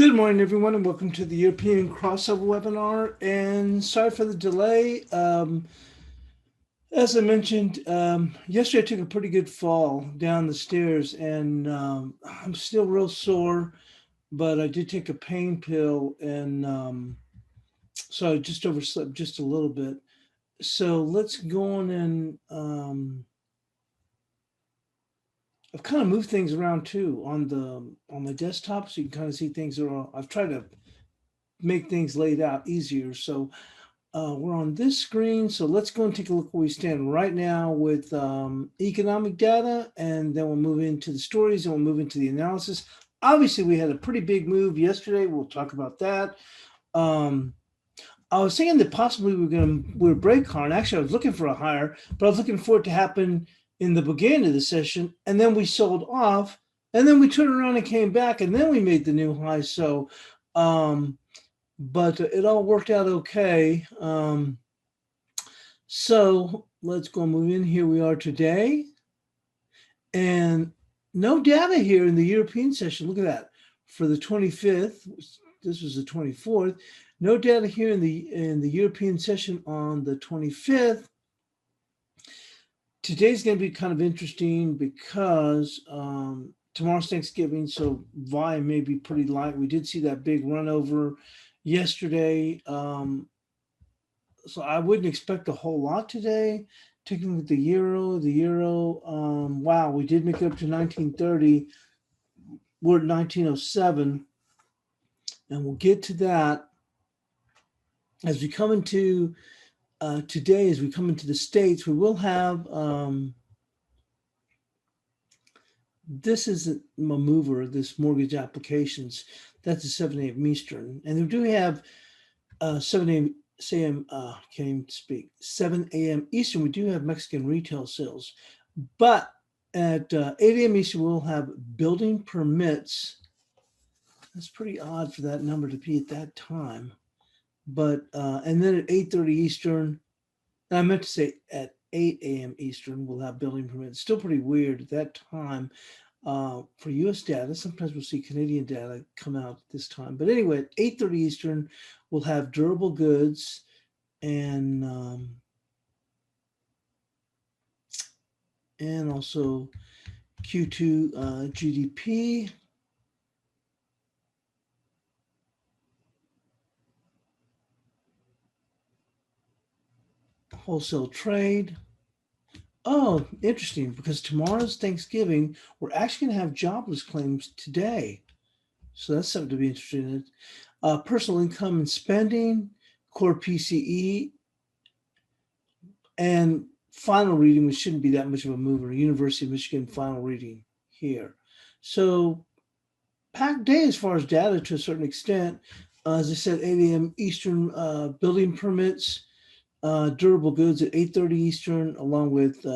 Good morning, everyone, and welcome to the European crossover webinar. And sorry for the delay. As I mentioned, yesterday I took a pretty good fall down the stairs, and I'm still real sore, but I did take a pain pill, and so I just overslept just a little bit. So let's go on and I've kind of moved things around too on my desktop, so you can kind of see things are all. I've tried to make things laid out easier. So we're on this screen. So let's go and take a look where we stand right now with economic data, and then we'll move into the stories and we'll move into the analysis. Obviously, we had a pretty big move yesterday. We'll talk about that. I was thinking that possibly we're break higher. And actually, I was looking for a higher, but I was looking for it to happen in the beginning of the session, and then we sold off, and then we turned around and came back, and then we made the new high. So but it all worked out okay. So let's go move in. Here we are today, and no data here in the European session. Look at that. For the 25th, this was the 24th. No data here in the European session on the 25th. Today's going to be kind of interesting because tomorrow's Thanksgiving, so volume may be pretty light. We did see that big run over yesterday, so I wouldn't expect a whole lot today. Taking with the euro, wow, we did make it up to 1930. We're at 1907, and we'll get to that as we come into today. As we come into the States, we will have this is a mover, this mortgage applications. That's at 7 a.m. Eastern, and we do have 7 a.m. Can't even speak. 7 a.m. Eastern, we do have Mexican retail sales, but at 8 a.m. Eastern, we'll have building permits. That's pretty odd for that number to be at that time, but and then at 8:30 Eastern, and I meant to say at 8 a.m. Eastern, we'll have building permits. Still pretty weird at that time for U.S. data. Sometimes we'll see Canadian data come out this time. But anyway, at 8:30 Eastern, we'll have durable goods and also Q2 GDP. Wholesale trade. Oh, interesting, because tomorrow's Thanksgiving, we're actually going to have jobless claims today. So that's something to be interested in. Personal income and spending, core PCE, and final reading, which shouldn't be that much of a mover, University of Michigan final reading here. So packed day as far as data to a certain extent. As I said, 8 a.m. Eastern, building permits, durable goods at 8:30 Eastern, along with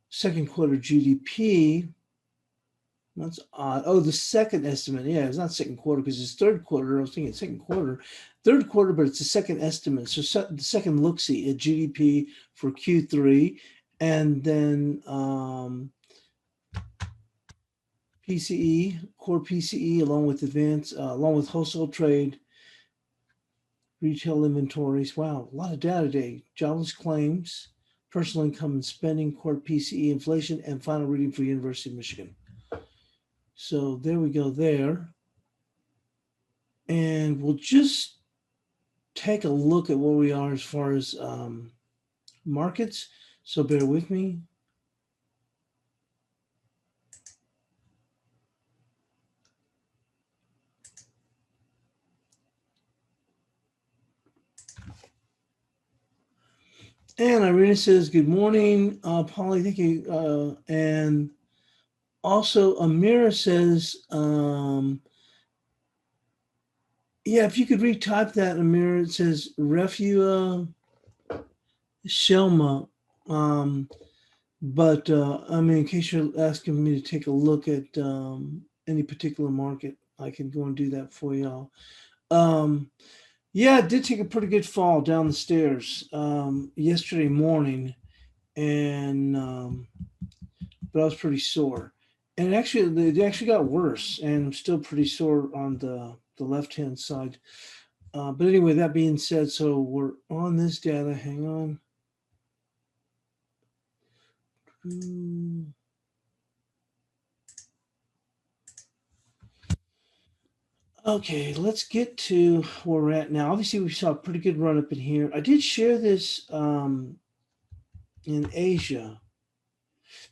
second quarter GDP. That's odd. Oh, the second estimate. Yeah, it's not second quarter because it's third quarter. I was thinking second quarter. Third quarter, but it's the second estimate. So the second look-see at GDP for Q3. And then PCE, core PCE, along with along with wholesale trade, retail inventories. Wow, a lot of data today. Jobless claims, personal income and spending, core PCE, inflation, and final reading for University of Michigan. So there we go there. And we'll just take a look at where we are as far as markets. So bear with me. And Irina says, good morning, Polly, thank you. And also Amira says, yeah, if you could retype that, Amira, it says Refua Shelma. But I mean, in case you're asking me to take a look at any particular market, I can go and do that for y'all. Yeah, it did take a pretty good fall down the stairs yesterday morning, and but I was pretty sore. And actually, they actually got worse, and I'm still pretty sore on the left hand side. But anyway, that being said, so we're on this data. Hang on. Okay, let's get to where we're at now. Obviously, we saw a pretty good run up in here. I did share this in Asia.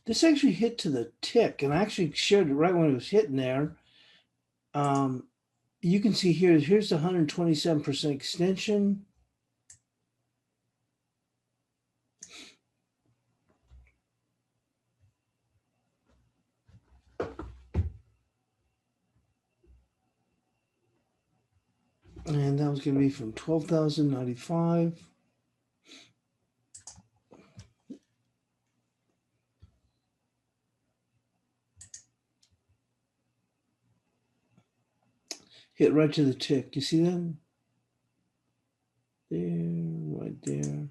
This actually hit to the tick, and I actually shared it right when it was hitting there. You can see here's the 127% extension. And that was going to be from 12,095. Hit right to the tick. You see that? There, right there.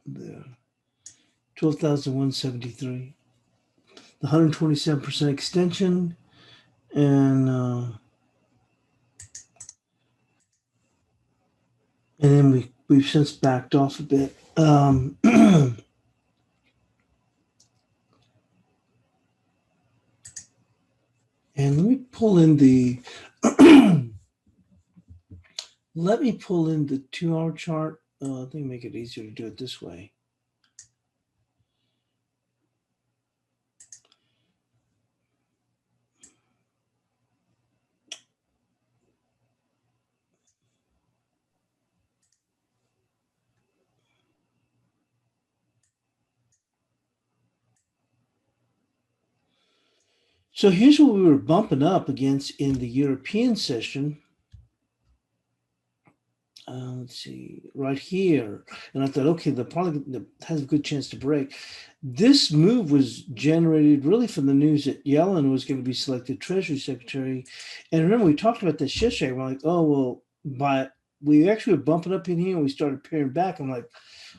There. 12,173. The 127% extension. And then we've since backed off a bit. And let me pull in the 2-hour chart. I think make it easier to do it this way. So here's what we were bumping up against in the European session. Let's see, right here. And I thought, okay, the probably has a good chance to break. This move was generated really from the news that Yellen was going to be selected Treasury Secretary. And remember, we talked about this yesterday. We're like, oh, well, but we actually were bumping up in here and we started paring back. I'm like,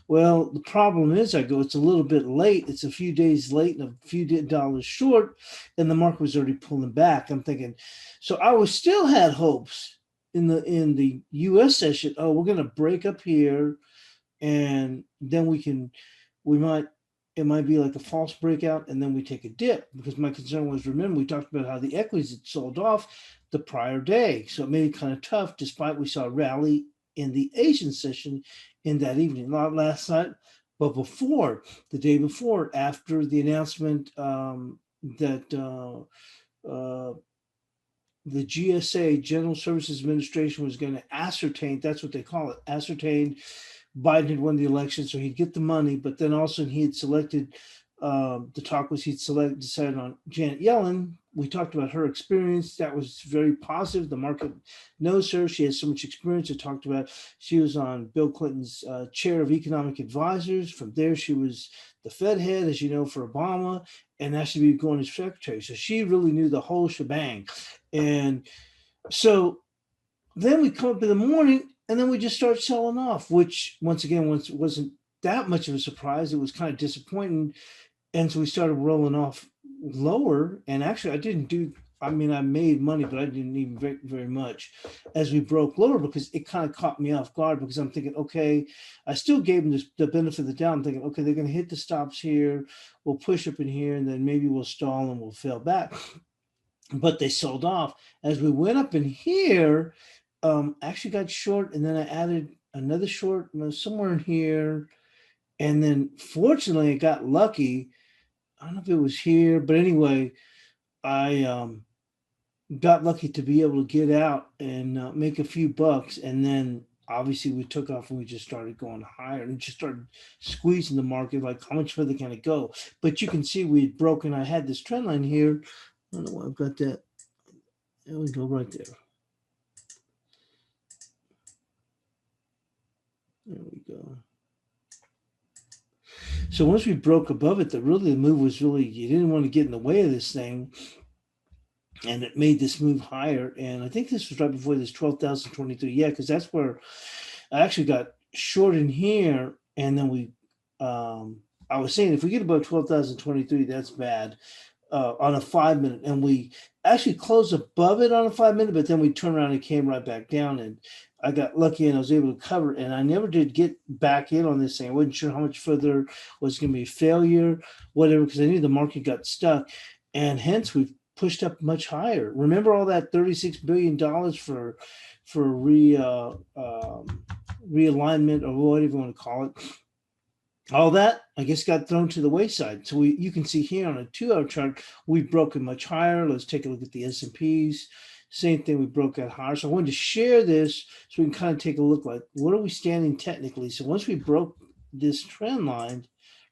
well, the problem is, I go, it's a little bit late. It's a few days late and a few dollars short, and the market was already pulling back. I'm thinking, so I was still had hopes in the U.S. session. Oh, we're going to break up here, and then it might be like a false breakout, and then we take a dip. Because my concern was, remember, we talked about how the equities had sold off the prior day, so it made it kind of tough. Despite we saw a rally in the Asian session in that evening, not last night, but before, the day before, after the announcement that the GSA, General Services Administration, was going to ascertain, that's what they call it, ascertain Biden had won the election, so he'd get the money, but then also he had selected, the talk was decided on Janet Yellen. We talked about her experience. That was very positive. The market knows her. She has so much experience. I talked about she was on Bill Clinton's chair of economic advisors. From there, she was the Fed head, as you know, for Obama, and now she'd be going as secretary. So she really knew the whole shebang. And so then we come up in the morning and then we just start selling off, which once again wasn't that much of a surprise. It was kind of disappointing. And so we started rolling off lower. And actually, I made money, but I didn't even very, very much as we broke lower because it kind of caught me off guard because I'm thinking, okay, I still gave them the benefit of the doubt. I'm thinking, okay, they're going to hit the stops here. We'll push up in here and then maybe we'll stall and we'll fail back. But they sold off. As we went up in here, actually got short, and then I added another short somewhere in here, and then fortunately I got lucky. I don't know if it was here, but anyway, I got lucky to be able to get out and make a few bucks, and then obviously we took off and we just started going higher and just started squeezing the market. Like, how much further can it go? But you can see we had broken. I had this trend line here. I don't know why I've got that. There we go, right there. There we go. So once we broke above it, the move was really, you didn't want to get in the way of this thing, and it made this move higher. And I think this was right before this 12,023. Yeah, because that's where I actually got short in here, And then I was saying if we get above 12,023, that's bad on a 5 minute. And we actually closed above it on a 5 minute, but then we turned around and came right back down. And I got lucky and I was able to cover it. And I never did get back in on this thing. I wasn't sure how much further was going to be a failure, whatever, because I knew the market got stuck. And hence we've pushed up much higher. Remember all that $36 billion for realignment or whatever you want to call it. All that, I guess, got thrown to the wayside. So you can see here on a 2-hour chart, we've broken much higher. Let's take a look at the S&Ps. Same thing, we broke out higher. So I wanted to share this so we can kind of take a look like, what are we standing technically? So once we broke this trend line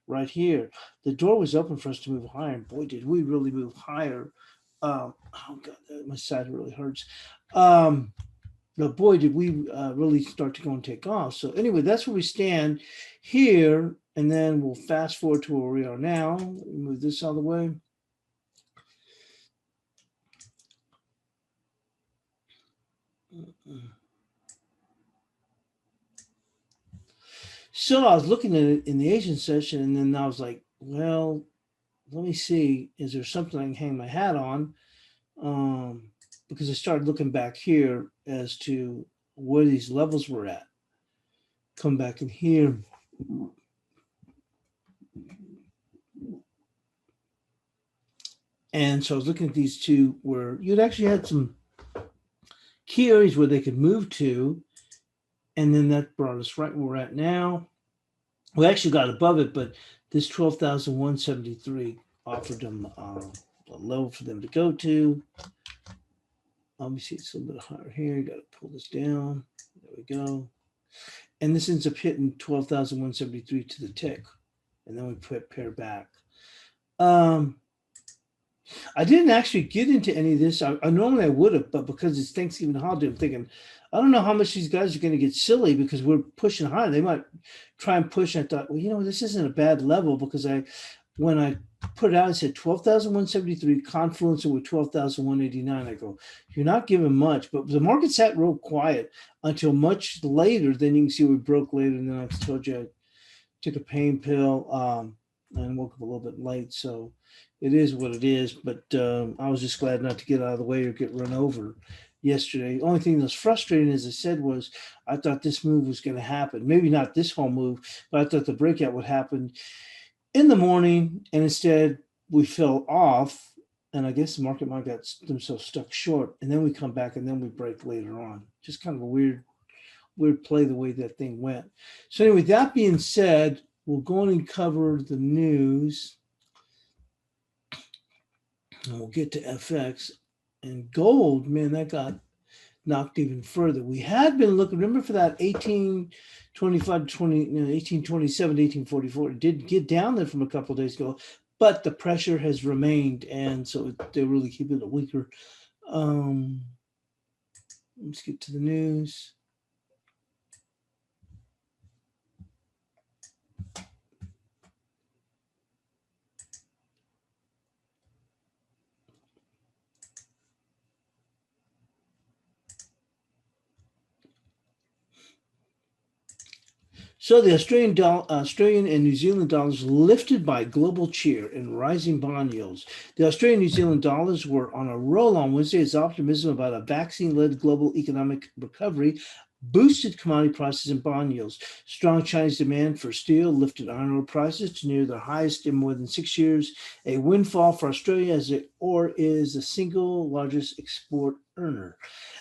right here, the door was open for us to move higher. And boy, did we really move higher. Oh, God, my side really hurts. But boy, did we really start to go and take off. So anyway, that's where we stand here. And then we'll fast forward to where we are now. Let me move this out of the way. So I was looking at it in the Asian session, and then I was like, well, let me see. Is there something I can hang my hat on? Because I started looking back here as to where these levels were at. Come back in here. And so I was looking at these two where you'd actually had some key areas where they could move to. And then that brought us right where we're at now. We actually got above it, but this 12,173 offered them a level for them to go to. Obviously, it's a little bit higher here. You got to pull this down. There we go. And this ends up hitting 12,173 to the tick. And then we put pair back. I didn't actually get into any of this. I normally I would have, but because it's Thanksgiving holiday, I'm thinking, I don't know how much these guys are going to get silly because we're pushing higher. They might try and push. I thought, well, this isn't a bad level because when I put it out, I said 12,173 confluence with 12,189. I go, you're not giving much, but the market sat real quiet until much later. Then you can see we broke later. And then I told you I took a pain pill and woke up a little bit late. So it is what it is, but I was just glad not to get out of the way or get run over yesterday. The only thing that was frustrating, as I said, was I thought this move was going to happen. Maybe not this whole move, but I thought the breakout would happen in the morning, and instead we fell off, and I guess the market might have got themselves stuck short, and then we come back, and then we break later on. Just kind of a weird play the way that thing went. So anyway, that being said, we'll go on and cover the news. And we'll get to FX and gold. Man, that got knocked even further. We had been looking, remember for that 1825 to 1827, 1844. It did get down there from a couple of days ago, but the pressure has remained, and so they're really keeping it weaker. Let's get to the news. So the Australian and New Zealand dollars lifted by global cheer and rising bond yields. The Australian and New Zealand dollars were on a roll on Wednesday as optimism about a vaccine-led global economic recovery boosted commodity prices and bond yields. Strong Chinese demand for steel lifted iron ore prices to near their highest in more than 6 years, a windfall for Australia as ore is the single largest export earner.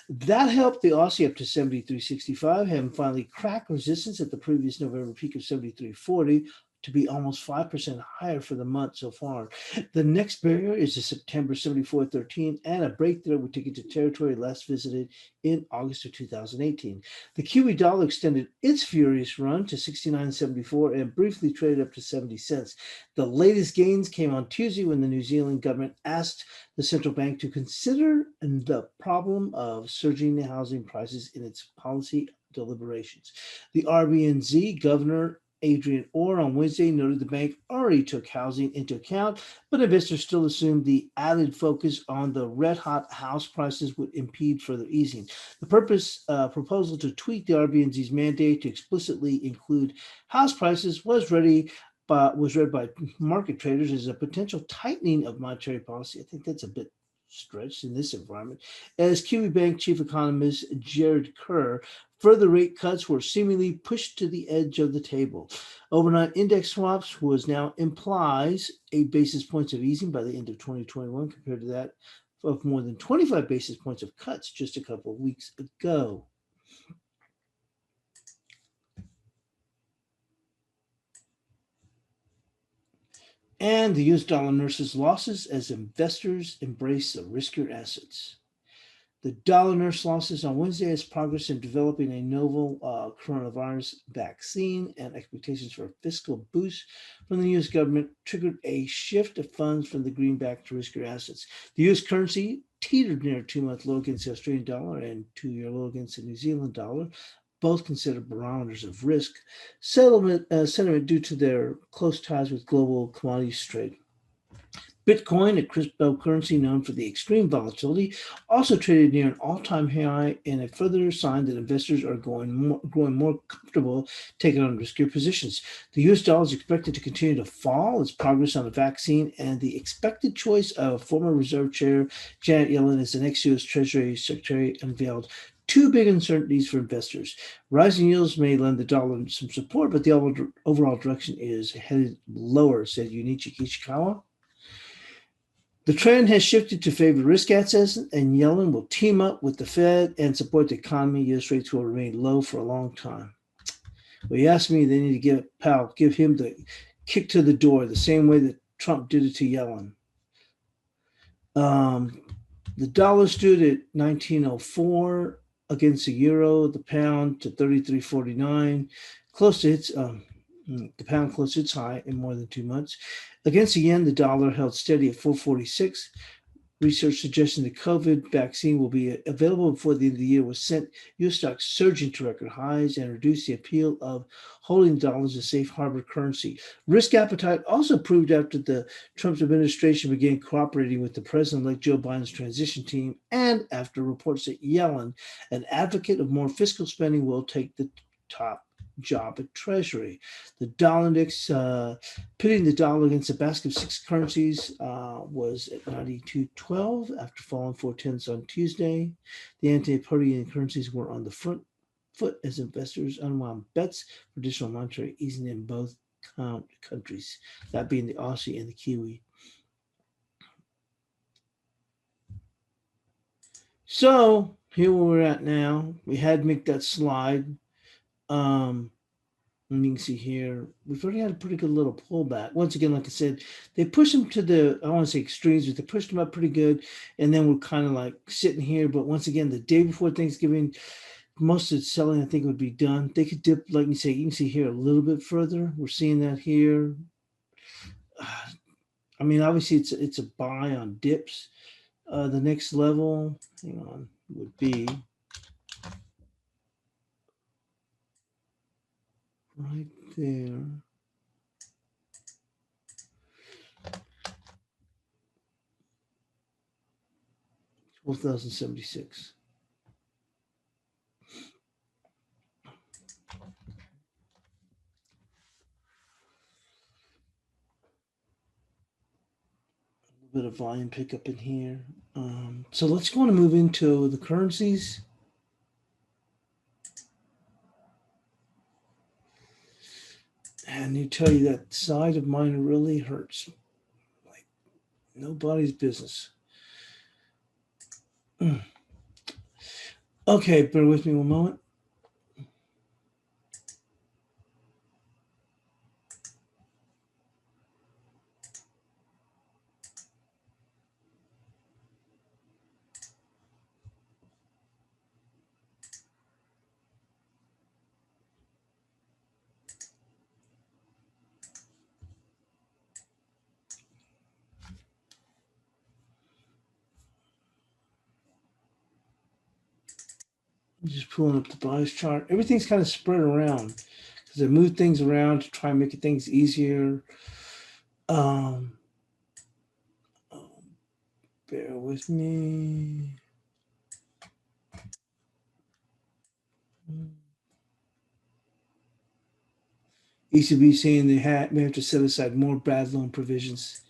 That helped the Aussie up to 73.65, having finally cracked resistance at the previous November peak of 73.40 to be almost 5% higher for the month so far. The next barrier is the September 74.13 and a break there would take it to territory last visited in August of 2018. The Kiwi Dollar extended its furious run to 69.74 and briefly traded up to 70 cents. The latest gains came on Tuesday when the New Zealand government asked the central bank to consider the problem of surging housing prices in its policy deliberations. The RBNZ governor Adrian Orr on Wednesday noted the bank already took housing into account, but investors still assumed the added focus on the red-hot house prices would impede further easing. The proposal to tweak the RBNZ's mandate to explicitly include house prices was read by market traders as a potential tightening of monetary policy. I think that's a bit stretched in this environment. As Kiwi Bank chief economist Jared Kerr, further rate cuts were seemingly pushed to the edge of the table. Overnight index swaps now implies 8 basis points of easing by the end of 2021 compared to that of more than 25 basis points of cuts just a couple of weeks ago. And the US dollar nurses losses as investors embrace the riskier assets. The dollar nurse losses on Wednesday as progress in developing a novel coronavirus vaccine and expectations for a fiscal boost from the U.S. government triggered a shift of funds from the greenback to riskier assets. The U.S. currency teetered near a 2-month low against the Australian dollar and 2-year low against the New Zealand dollar, both considered barometers of risk sentiment due to their close ties with global commodities trade. Bitcoin, a cryptocurrency known for the extreme volatility, also traded near an all-time high and a further sign that investors are growing more comfortable taking on riskier positions. The U.S. dollar is expected to continue to fall as progress on the vaccine and the expected choice of former Reserve Chair Janet Yellen as the next U.S. Treasury Secretary unveiled two big uncertainties for investors. Rising yields may lend the dollar some support, but the overall direction is headed lower, said Junichi Kishikawa. The trend has shifted to favor risk assets, and Yellen will team up with the Fed and support the economy. U.S. rates will remain low for a long time. Well, you asked me, they need to give him the kick to the door, the same way that Trump did it to Yellen. The dollar stood at 1904 against the euro, the pound to 33.49, close to its the pound close to its high in more than 2 months. Against the yen, the dollar held steady at 446. Research suggesting the COVID vaccine will be available before the end of the year was sent U.S. stocks surging to record highs and reduced the appeal of holding dollars as a safe harbor currency. Risk appetite also proved after the Trump administration began cooperating with the president-elect Joe Biden's transition team and after reports that Yellen, an advocate of more fiscal spending, will take the top job at Treasury. The dollar index, pitting the dollar against a basket of 6 currencies, was at 92.12 after falling 4/10 on Tuesday. The anti-party currencies were on the front foot as investors unwound bets for additional monetary easing in both countries, that being the Aussie and the Kiwi. So here we're at now. We had to make that slide. And you can see here, we've already had a pretty good little pullback. Once again, like I said, they pushed them to the, I don't want to say extremes, but they pushed them up pretty good. And then we're kind of like sitting here. But once again, the day before Thanksgiving, most of the selling, I think, would be done. They could dip, like you say, you can see here a little bit further. We're seeing that here. I mean, obviously, it's a buy on dips. The next level, hang on, would be right there. 12,076. A bit of volume pickup in here. So let's go on and move into the currencies. And you tell you that side of mine really hurts. Like nobody's business. Okay, bear with me one moment. I'm just pulling up the bias chart. Everything's kind of spread around because I moved things around to try and make things easier. Bear with me. ECB saying they may have to set aside more bad loan provisions.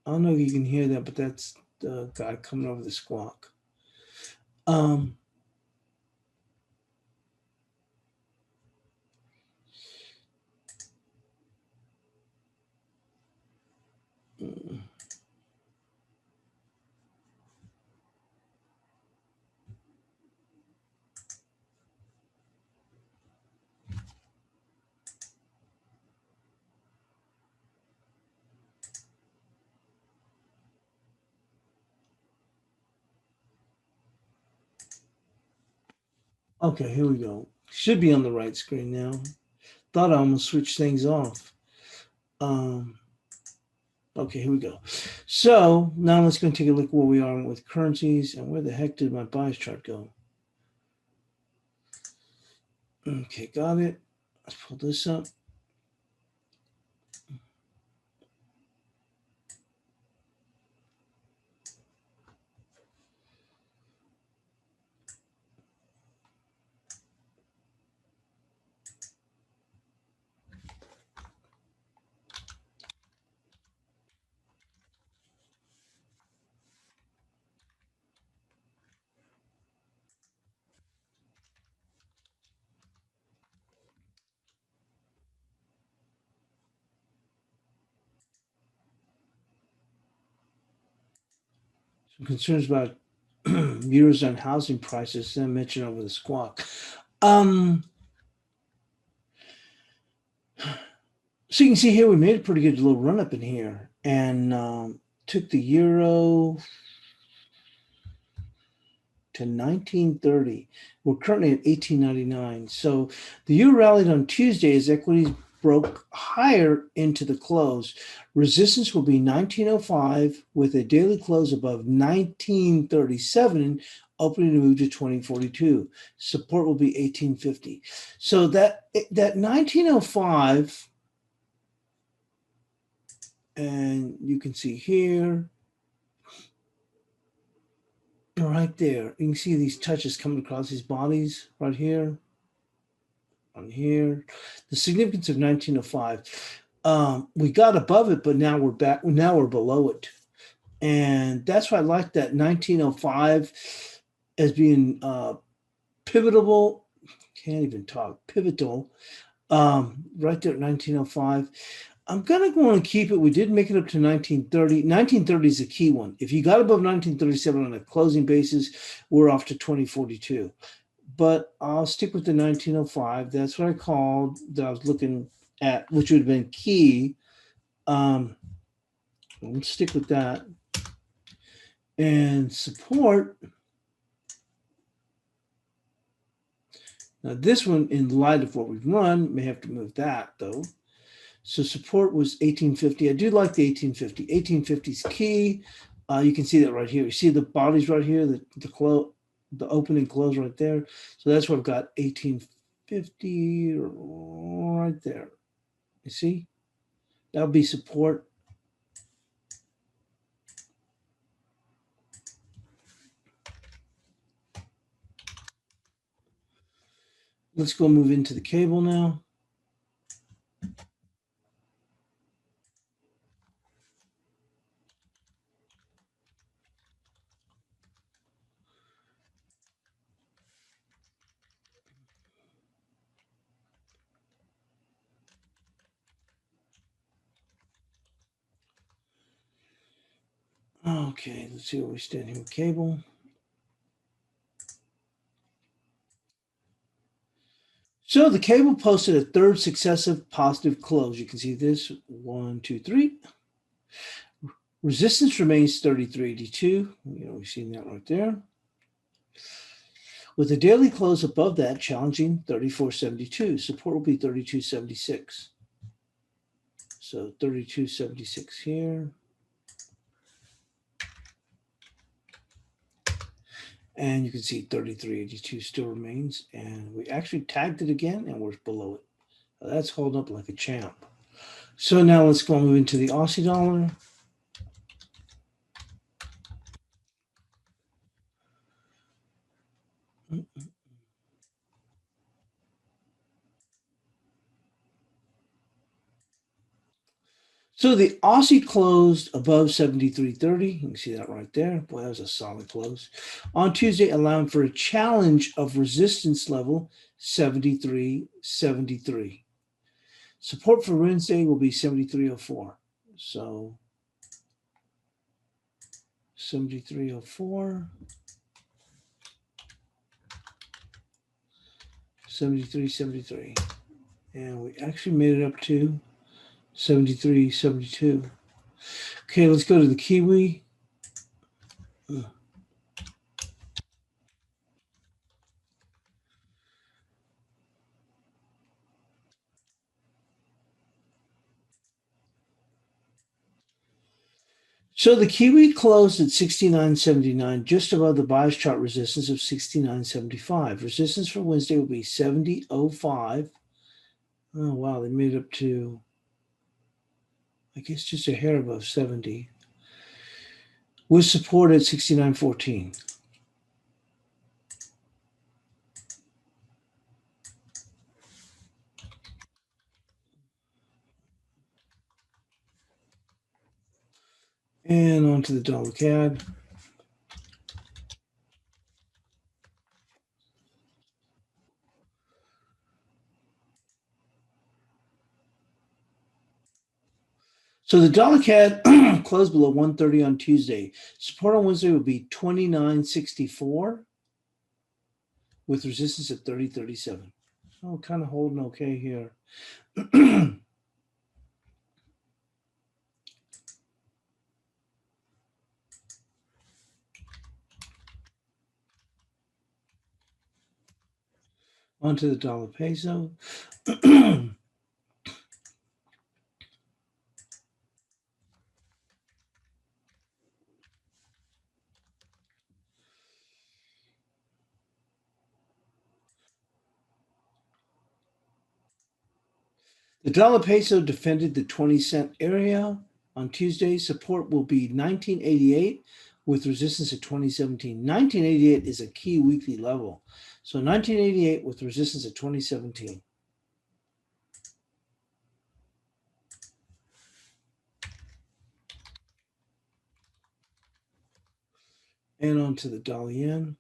I don't know if you can hear that, but that's the guy coming over the squawk. Okay, here we go. Should be on the right screen now. Thought I almost switched things off. Okay, here we go. So now let's go and take a look at where we are with currencies and where the heck did my bias chart go? Okay, got it. Let's pull this up. Some concerns about Eurozone housing prices, I mentioned over the squawk. So you can see here we made a pretty good little run up in here and took the euro to 1930. We're currently at 18.99. So the euro rallied on Tuesday as equities broke higher into the close. Resistance will be 1905 with a daily close above 1937, opening to move to 2042. Support will be 1850. So that 1905, and you can see here, right there, you can see these touches coming across these bodies right here, on here. The significance of 1905. We got above it, but now we're back. Now we're below it, and that's why I like that 1905 as being pivotal. Can't even talk. Pivotal. Right there at 1905. I'm going to go and keep it. We did make it up to 1930. 1930 is a key one. If you got above 1937 on a closing basis, we're off to 2042. But I'll stick with the 1905. That's what I called, that I was looking at, which would have been key. Let's stick with that. And support. Now, this one, in light of what we've run, may have to move that, though. So support was 1850. I do like the 1850. 1850 is key. You can see that right here. You see the bodies right here, the open and close right there. So that's what I've got, 1850 right there. You see? That'll be support. Let's go move into the cable now. Okay, let's see where we stand here with cable. So the cable posted a third successive positive close. You can see this, 1, 2, 3. Resistance remains 33.82. We've seen that right there. With the daily close above that, challenging 34.72. Support will be 32.76. So 32.76 here. And you can see 33.82 still remains. And we actually tagged it again, and we're below it. That's holding up like a champ. So now let's go move into the Aussie dollar. So the Aussie closed above 73.30. You can see that right there. Boy, that was a solid close. On Tuesday, allowing for a challenge of resistance level 73.73. Support for Wednesday will be 73.04. So 73.04. 73.73. And we actually made it up to 73.72. Okay, let's go to the Kiwi. So the Kiwi closed at 69.79, just above the bias chart resistance of 69.75. Resistance for Wednesday will be 70.05. Oh, wow, they made it up to, I guess, just a hair above 70. With support at 69.14. And on to the dollar CAD. So the dollar CAD closed below 130 on Tuesday. Support on Wednesday would be 29.64 with resistance at 30.37. So kind of holding okay here. Onto the dollar peso. The dollar peso defended the 20-cent area on Tuesday. Support will be 1988 with resistance at 2017. 1988 is a key weekly level. So 1988 with resistance at 2017. And on to the dollar yen.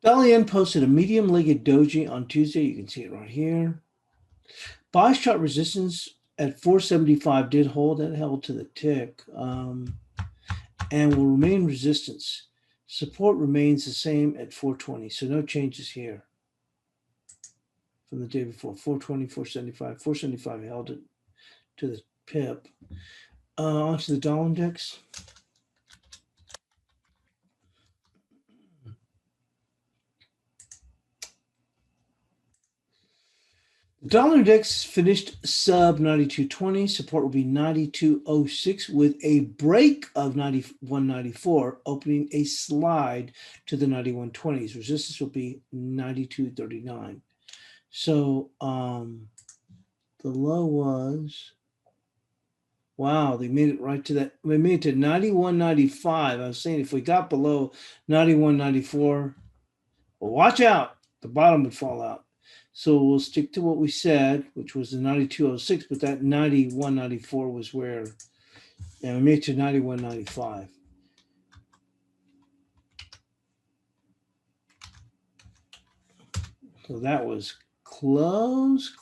Dollar yen posted a medium-legged doji on Tuesday. You can see it right here. Bias chart resistance at 475 did hold. That held to the tick and will remain resistance. Support remains the same at 420. So no changes here from the day before. 420, 475. 475 held it to the pip. Onto the dollar index. The dollar index finished sub 92.20. Support will be 92.06 with a break of 91.94, opening a slide to the 91.20s. Resistance will be 92.39. So the low was, wow, they made it right to that. They made it to 91.95. I was saying if we got below 91.94, well, watch out, the bottom would fall out. So we'll stick to what we said, which was the 92.06, but that 91.94 was where, and we made it to 91.95. So that was close.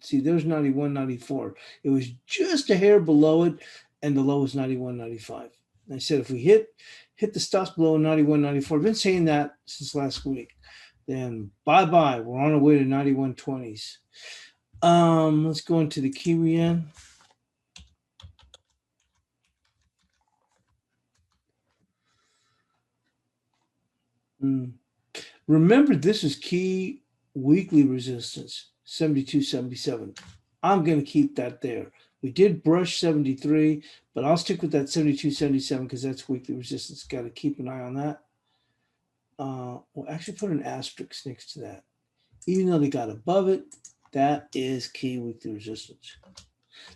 See, there's 91.94. It was just a hair below it, and the low was 91.95. I said if we hit the stops below 91.94, I've been saying that since last week, then bye-bye. We're on our way to 91.20s. Let's go into the Kiwi yen. Remember, this is key weekly resistance. 72.77. I'm going to keep that there. We did brush 73, but I'll stick with that 72.77 because that's weekly resistance. Got to keep an eye on that. We'll actually put an asterisk next to that. Even though they got above it, that is key weekly resistance.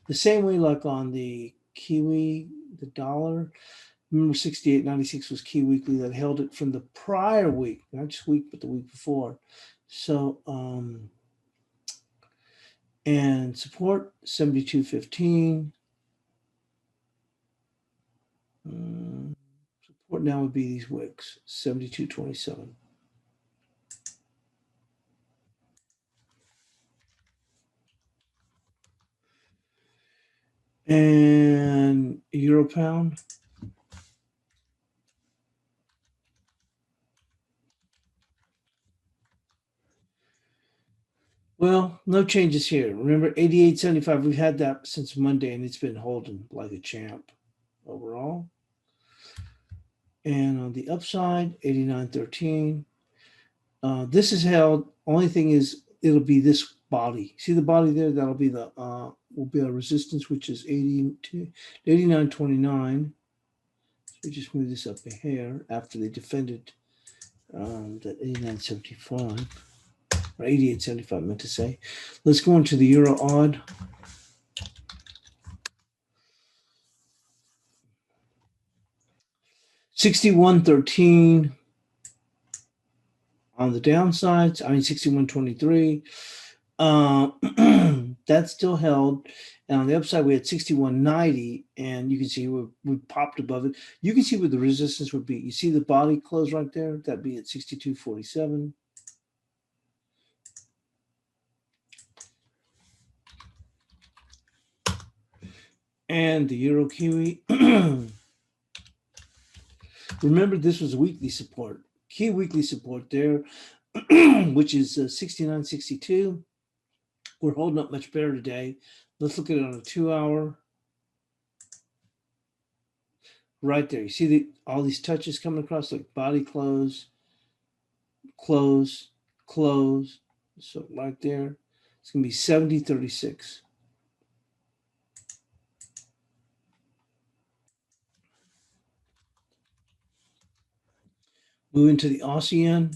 The same way like on the Kiwi, the dollar. Remember 68.96 was key weekly that held it from the prior week, not just week, but the week before. So, and support 72.15. Support now would be these wicks, 72.27. And euro pound. Well, no changes here. Remember 88.75, we've had that since Monday and it's been holding like a champ overall. And on the upside, 89.13. This is held. Only thing is it'll be this body. See the body there? That'll be the will be a resistance, which is 89.29. So we just move this up a hair after they defended that 89.75 or 88.75, I meant to say. Let's go into the euro odd. $61.13 on the downsides. 61.23. That's still held. And on the upside, we had 61.90, and you can see we popped above it. You can see where the resistance would be. You see the body close right there? That'd be at 62.47. And the Euro Kiwi. Remember, this was weekly support. Key weekly support there, which is 69.62. We're holding up much better today. Let's look at it on a 2-hour. Right there. You see all these touches coming across, like body close, close, close. So right there, it's going to be 70.36. Move into the Aussie yen.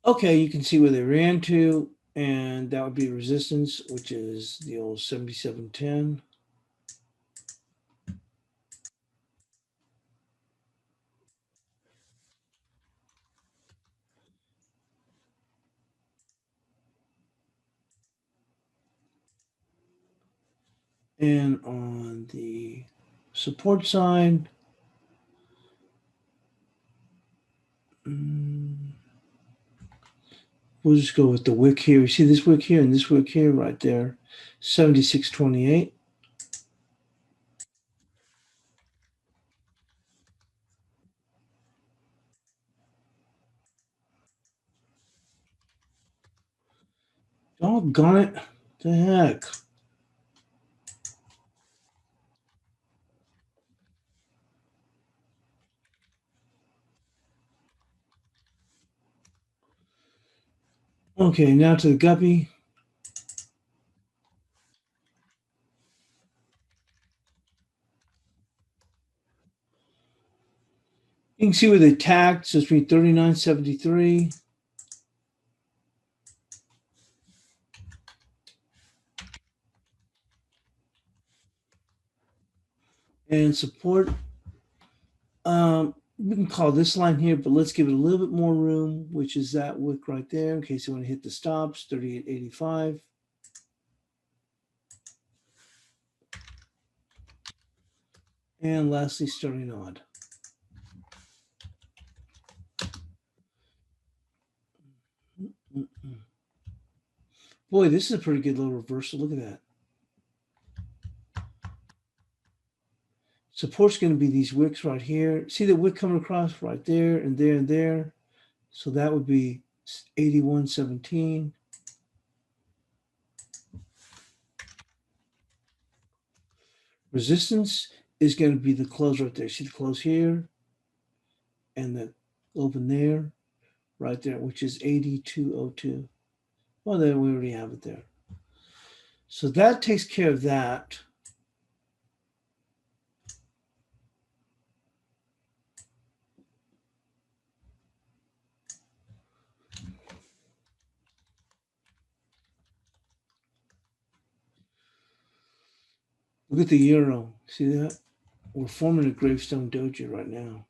Okay, you can see where they ran to, and that would be resistance, which is the old 77.10. And on the support side, we'll just go with the wick here. You see this wick here and this wick here right there, 76.28. Doggone it. The heck? Okay, now to the guppy. You can see where they tagged, so it's between 39.73. And support. We can call this line here, but let's give it a little bit more room, which is that wick right there in case you want to hit the stops, 38.85. And lastly, starting odd. Boy, this is a pretty good little reversal. Look at that. Support's going to be these wicks right here. See the wick coming across right there and there and there. So that would be 81.17. Resistance is going to be the close right there. See the close here and the open there, right there, which is 82.02. Well, then we already have it there. So that takes care of that. Look at the euro. See that? We're forming a gravestone doji right now.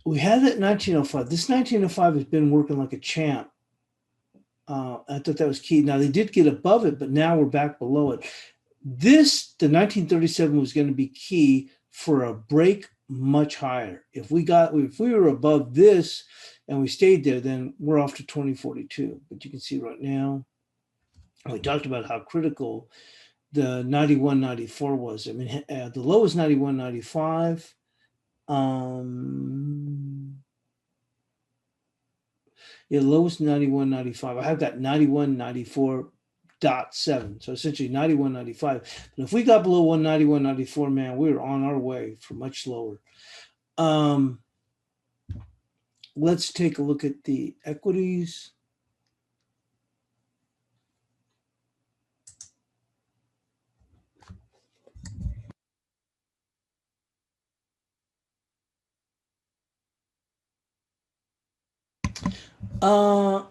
We had that 1905. This 1905 has been working like a champ. I thought that was key. Now they did get above it, but now we're back below it. The 1937 was going to be key for a break much higher. If we were above this and we stayed there, then we're off to 2042. But you can see right now, we talked about how critical the 91.94 was. I mean, the low is 91.95. Yeah, lowest 91.95. I have that 91.94.7. So essentially 91.95. But if we got below 191.94, man, we were on our way for much lower. Let's take a look at the equities. Iman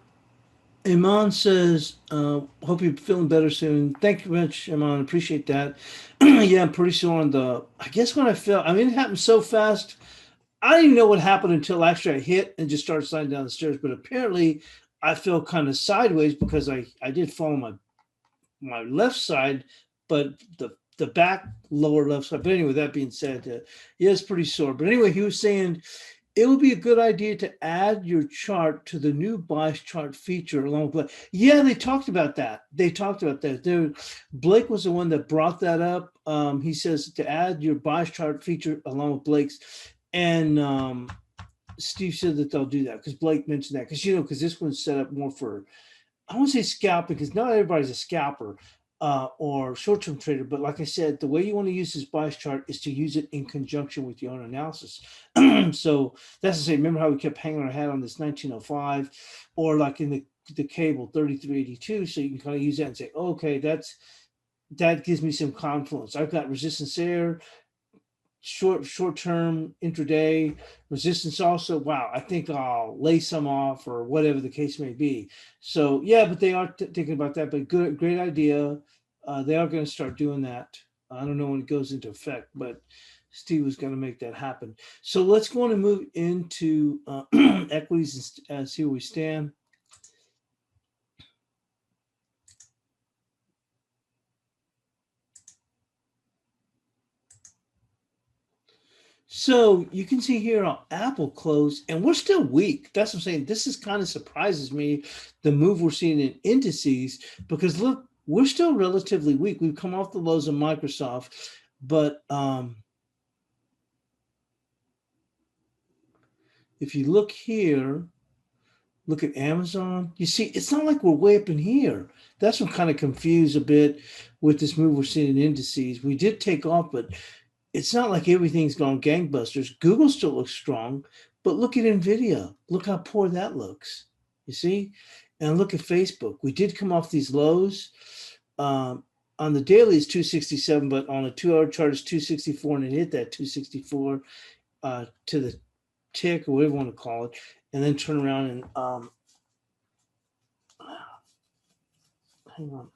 says, hope you're feeling better soon. Thank you very much, Iman. Appreciate that. Yeah, I'm pretty sure I guess when I felt, I mean, it happened so fast. I didn't even know what happened until actually I hit and just started sliding down the stairs. But apparently I fell kind of sideways because I did fall on my left side, but the back lower left side. But anyway, that being said, yeah, it's pretty sore. But anyway, he was saying, it would be a good idea to add your chart to the new bias chart feature along with Blake. Yeah, they talked about that. Blake was the one that brought that up. He says to add your bias chart feature along with Blake's. And Steve said that they'll do that because Blake mentioned that. Because this one's set up more for, I won't say scalping because not everybody's a scalper or short-term trader. But like I said, the way you want to use this bias chart is to use it in conjunction with your own analysis. So that's to say, remember how we kept hanging our hat on this 1905 or like in the cable 3382. So you can kind of use that and say, okay, that gives me some confluence. I've got resistance there, short-term intraday resistance also. Wow, I think I'll lay some off or whatever the case may be. So yeah, but they are thinking about that. But great idea. They are going to start doing that. I don't know when it goes into effect, but Steve was going to make that happen. So let's go on and move into equities and see where we stand. So you can see here on Apple close, and we're still weak. That's what I'm saying. This is kind of surprises me, the move we're seeing in indices, because look, we're still relatively weak. We've come off the lows of Microsoft, but if you look here, look at Amazon, you see, it's not like we're way up in here. That's what kind of confused a bit with this move we're seeing in indices. We did take off, but it's not like everything's gone gangbusters. Google still looks strong, but look at Nvidia. Look how poor that looks. You see? And look at Facebook. We did come off these lows. On the daily, it's 267, but on a 2-hour chart, it's 264, and it hit that 264 to the tick, or whatever you want to call it, and then turn around and hang on.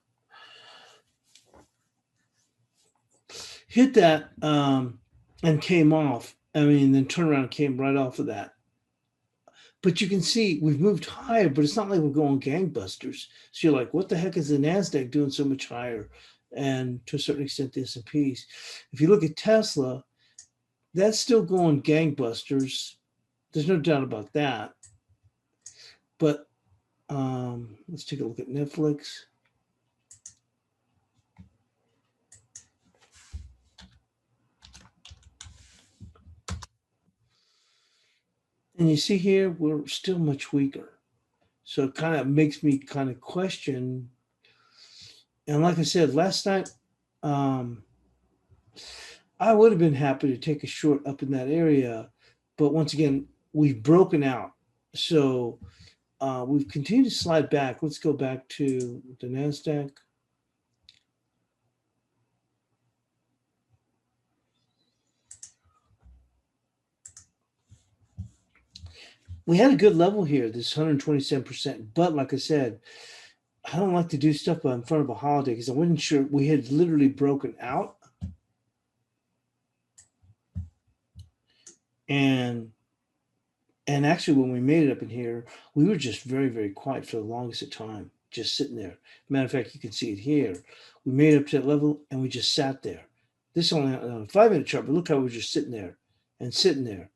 Hit that and came off. I mean, then turn around and came right off of that. But you can see we've moved higher, but it's not like we're going gangbusters. So you're like, what the heck is the NASDAQ doing so much higher? And to a certain extent, the S&Ps. If you look at Tesla, that's still going gangbusters. There's no doubt about that. But let's take a look at Netflix. And you see here, we're still much weaker. So it kind of makes me kind of question And like I said last night, I would have been happy to take a short up in that area, but once again, we've broken out. So we've continued to slide back. Let's go back to the NASDAQ. We had a good level here, this 127%. But like I said, I don't like to do stuff in front of a holiday because I wasn't sure. We had literally broken out. And actually, when we made it up in here, we were just very, very quiet for the longest of time, just sitting there. Matter of fact, you can see it here. We made it up to that level and we just sat there. This is only on a 5-minute chart, but look how we're just sitting there and sitting there.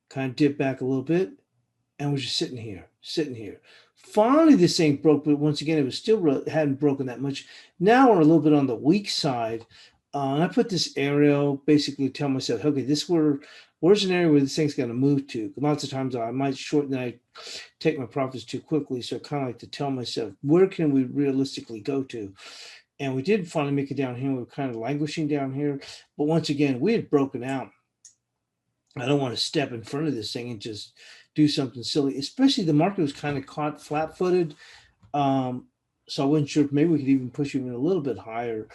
Kind of dip back a little bit and we're just sitting here, sitting here. Finally, this thing broke, but once again, it was still hadn't broken that much. Now we're a little bit on the weak side. And I put this arrow basically tell myself, okay, where's an area where this thing's going to move to? Lots of times I might shorten, I take my profits too quickly. So I kind of like to tell myself, where can we realistically go to? And we did finally make it down here. We were kind of languishing down here. But once again, we had broken out. I don't want to step in front of this thing and just do something silly, especially the market was kind of caught flat-footed. So I wasn't sure if maybe we could even push even a little bit higher.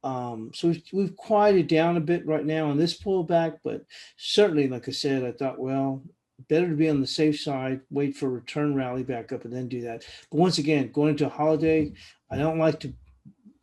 So we've quieted down a bit right now on this pullback, but certainly, like I said, I thought, well, better to be on the safe side, wait for a return rally back up and then do that. But once again, going into a holiday, I don't like to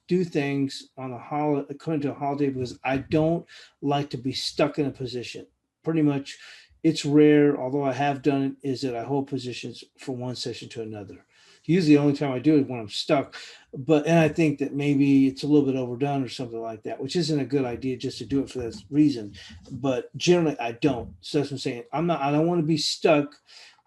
do things on a holiday, according to a holiday, because I don't like to be stuck in a position. Pretty much, it's rare, although I have done it, is that I hold positions from one session to another. Usually the only time I do it when I'm stuck. And I think that maybe it's a little bit overdone or something like that, which isn't a good idea just to do it for that reason. But generally I don't. So that's what I'm saying. I don't want to be stuck,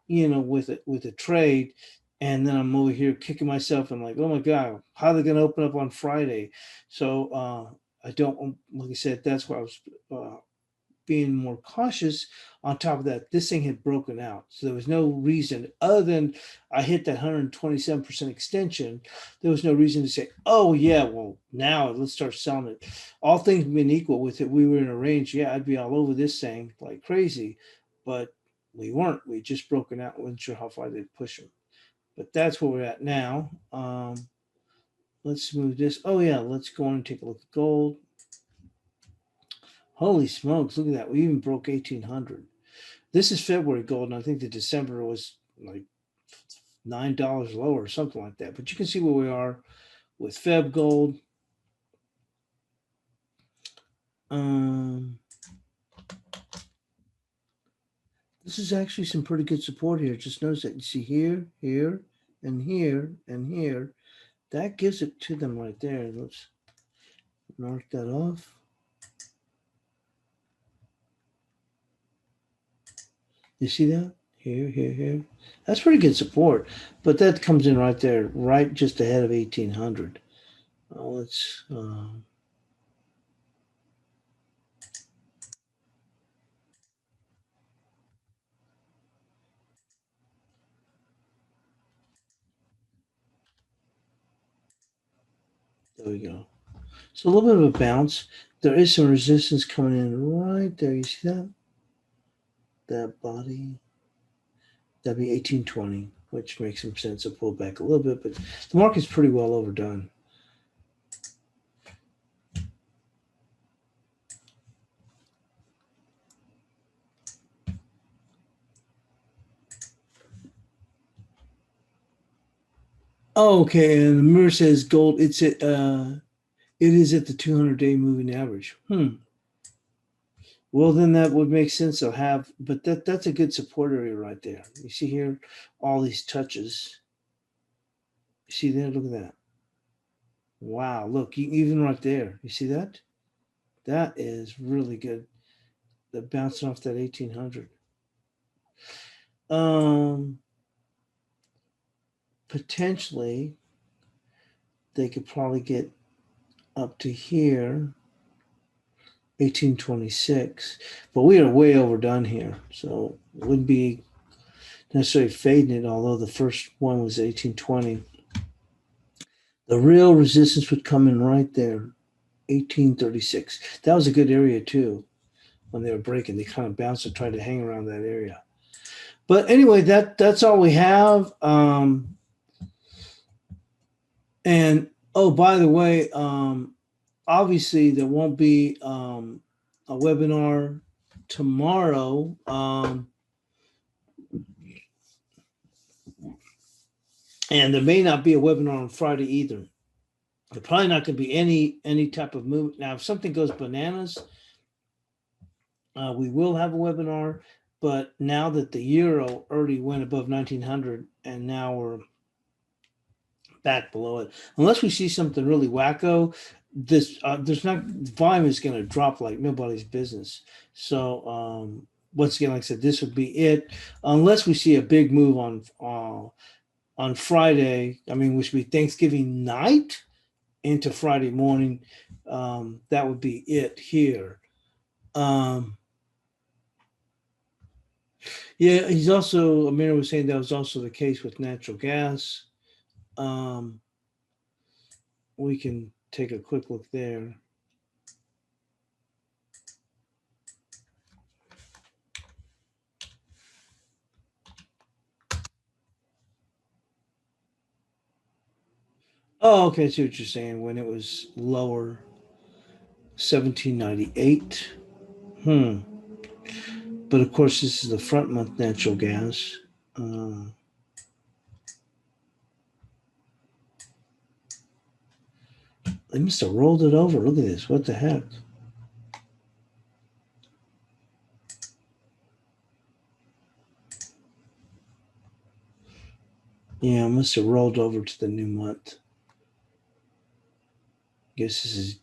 with a trade. And then I'm over here kicking myself and like, oh my God, how are they going to open up on Friday? So I don't, like I said, that's why I was being more cautious. On top of that, this thing had broken out. So there was no reason other than I hit that 127% extension. There was no reason to say, oh yeah, well now let's start selling it. All things being equal with it, we were in a range. Yeah, I'd be all over this thing like crazy, but we weren't. We just broken out. Wasn't sure how far they'd push them. But that's where we're at now. Let's move this. Oh yeah, let's go on and take a look at gold. Holy smokes, look at that. We even broke 1800. This is February gold, and I think the December was like $9 lower or something like that. But you can see where we are with Feb gold. This is actually some pretty good support here. Just notice that you see here, here, and here, and here. That gives it to them right there. Let's mark that off. You see that? Here, here, here. That's pretty good support. But that comes in right there, right just ahead of 1800. Let's... there we go. So a little bit of a bounce. There is some resistance coming in right there. You see that? That body. That'd be 1820, which makes some sense to pull back a little bit, but the market's pretty well overdone. Oh, okay, and the mirror says gold. It is at the 200-day moving average. Well, then that would make sense. I'll have, but that's a good support area right there. You see here, all these touches. You see there? Look at that. Wow, look, even right there. You see that? That is really good. They're bouncing off that 1800. Potentially, they could probably get up to here, 1826, but we are way overdone here, so it wouldn't be necessarily fading it, although the first one was 1820. The real resistance would come in right there, 1836. That was a good area too. When they were breaking, they kind of bounced and tried to hang around that area. But anyway, that's all we have. And oh, by the way, obviously there won't be a webinar tomorrow. And there may not be a webinar on Friday either. There's probably not going to be any type of movement. Now, if something goes bananas, we will have a webinar. But now that the euro already went above 1900 and now we're back below it, unless we see something really wacko, there's not, volume is going to drop like nobody's business. So once again, like I said, this would be it, unless we see a big move on Friday. I mean, which would be Thanksgiving night into Friday morning. That would be it here. Yeah, he's also, Amir was saying that was also the case with natural gas. We can take a quick look there. Oh, okay, I see what you're saying. When it was lower, 1798. But of course, this is the front month natural gas. They must have rolled it over. Look at this. What the heck? Yeah, I must have rolled over to the new month. Guess this is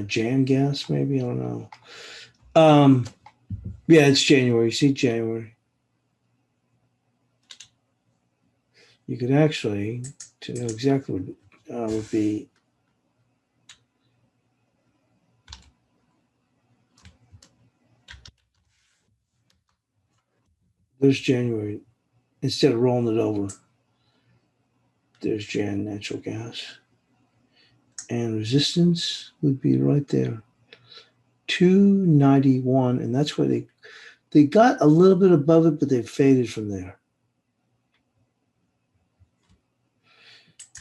Jan gas, maybe. I don't know. Yeah, it's January. See, January. You could actually, to know exactly what would be. There's January. Instead of rolling it over, there's Jan natural gas. And resistance would be right there. 291. And that's where they got a little bit above it, but they faded from there.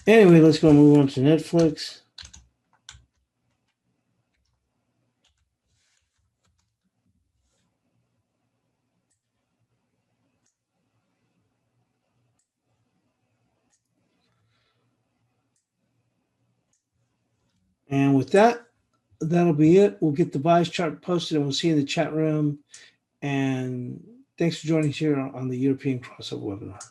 Anyway, let's go move on to Netflix. And with that, that'll be it. We'll get the bias chart posted and we'll see you in the chat room. And thanks for joining us here on the European Crossover webinar.